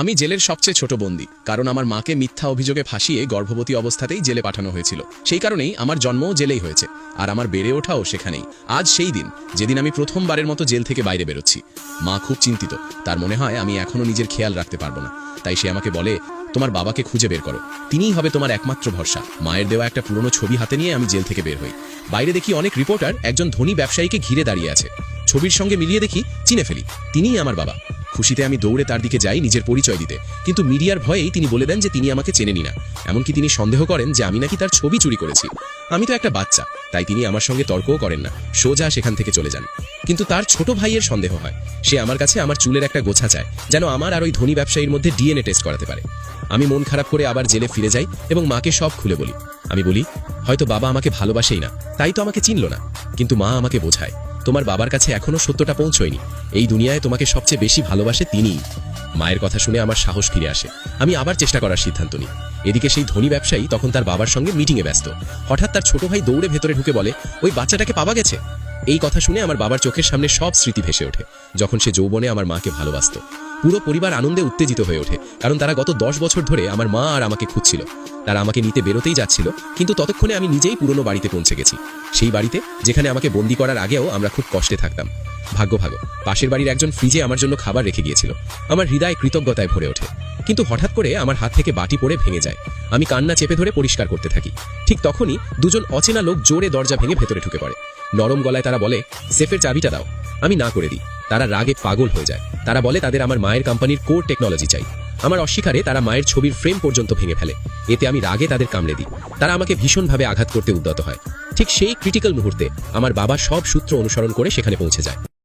আমি জেলের সবচেয়ে ছোট বন্দী, কারণ আমার মাকে মিথ্যা অভিযোগে ফাঁসিয়ে গর্ভবতী অবস্থাতেই জেলে পাঠানো হয়েছিল। সেই কারণেই আমার জন্মও জেলেই হয়েছে, আর আমার বেড়ে ওঠাও সেখানেই। আজ সেই দিন, যেদিন আমি প্রথমবারের মতো জেল থেকে বাইরে বেরোচ্ছি। মা খুব চিন্তিত, তার মনে হয় আমি এখনো নিজের খেয়াল রাখতে পারবো না। তাই সে আমাকে বলে, তোমার বাবাকে খুঁজে বের করো, তিনিই হবে তোমার একমাত্র ভরসা। মায়ের দেওয়া একটা পুরনো ছবি হাতে নিয়ে আমি জেল থেকে বের হই। বাইরে দেখি অনেক রিপোর্টার একজন ধনী ব্যবসায়ীকে ঘিরে দাঁড়িয়ে আছে। ছবির সঙ্গে মিলিয়ে দেখি, চিনে ফেলি, তিনিই আমার বাবা। খুশিতে আমি দৌড়ে তার দিকে যাই নিজের পরিচয় দিতে, কিন্তু মিডিয়ার ভয়েই তিনি বলে দেন যে তিনি আমাকে চেনেনি না। এমনকি তিনি সন্দেহ করেন যে আমি নাকি তার ছবি চুরি করেছি। আমি তো একটা বাচ্চা, তাই তিনি আমার সঙ্গে তর্কও করেন না, সোজা সেখান থেকে চলে যান। কিন্তু তার ছোট ভাইয়ের সন্দেহ হয়। সে আমার কাছে আমার চুলের একটা গোছা চায়, যেন আমার আর ওই ধনী ব্যবসায়ীর মধ্যে ডিএনএ টেস্ট করাতে পারে। আমি মন খারাপ করে আবার জেলে ফিরে যাই এবং মাকে সব খুলে বলি। আমি বলি, হয়তো বাবা আমাকে ভালোবাসেই না, তাই তো আমাকে চিনল না। কিন্তু মা আমাকে বোঝায়, তোমার বাবার কাছে এখনো সত্যটা পৌঁছয়নি। এই দুনিয়ায় তোমাকে সবচেয়ে বেশি ভালোবাসে তিনিই। মায়ের কথা শুনে আমার সাহস ফিরে আসে। আমি আবার চেষ্টা করার সিদ্ধান্ত নিই। এদিকে সেই ধনী ব্যবসায়ী তখন তার বাবার সঙ্গে মিটিংয়ে ব্যস্ত। হঠাৎ তার ছোট ভাই দৌড়ে ভেতরে ঢুকে বলে, ওই বাচ্চাটাকে পাওয়া গেছে। এই কথা শুনে আমার বাবার চোখের সামনে সব স্মৃতি ভেসে ওঠে, যখন সে যৌবনে আমার মাকে ভালোবাসত। পুরো পরিবার আনন্দে উত্তেজিত হয়ে ওঠে, কারণ তারা গত 10 বছর ধরে আমার মা আর আমাকে খুঁজছিল। তারা আমাকে নিতে বেরোতেই যাচ্ছিল, কিন্তু ততক্ষণে আমি নিজেই পুরনো বাড়িতে পৌঁছে গেছি। সেই বাড়িতে যেখানে আমাকে বন্দি করার আগেও আমরা খুব কষ্টে থাকতাম। ভাগ্য পাশের বাড়ির একজন ফ্রিজে আমার জন্য খাবার রেখে গিয়েছিল। আমার হৃদয় কৃতজ্ঞতায় ভরে ওঠে। কিন্তু হঠাৎ করে আমার হাত থেকে বাটি পড়ে ভেঙে যায়। আমি কান্না চেপে ধরে পরিষ্কার করতে থাকি। ঠিক তখনই দুজন অচেনা লোক জোরে দরজা ভেঙে ভেতরে ঢুকে পড়ে। নরম গলায় তারা বলে, সেফের চাবিটা দাও। আমি না করে দিই। তারা রাগে পাগল হয়ে যায়। তারা বলে তাদের আমার মায়ের কোম্পানির কোর টেকনোলজি চাই। আমার অস্বীকারে তারা মায়ের ছবির ফ্রেম পর্যন্ত ভেঙে ফেলে। এতে আমি রাগে তাদের কামড়ে দিই। তারা আমাকে ভীষণভাবে আঘাত করতে উদ্যত হয়। ঠিক সেই ক্রিটিক্যাল মুহূর্তে আমার বাবা সব সূত্র অনুসরণ করে সেখানে পৌঁছে যায়।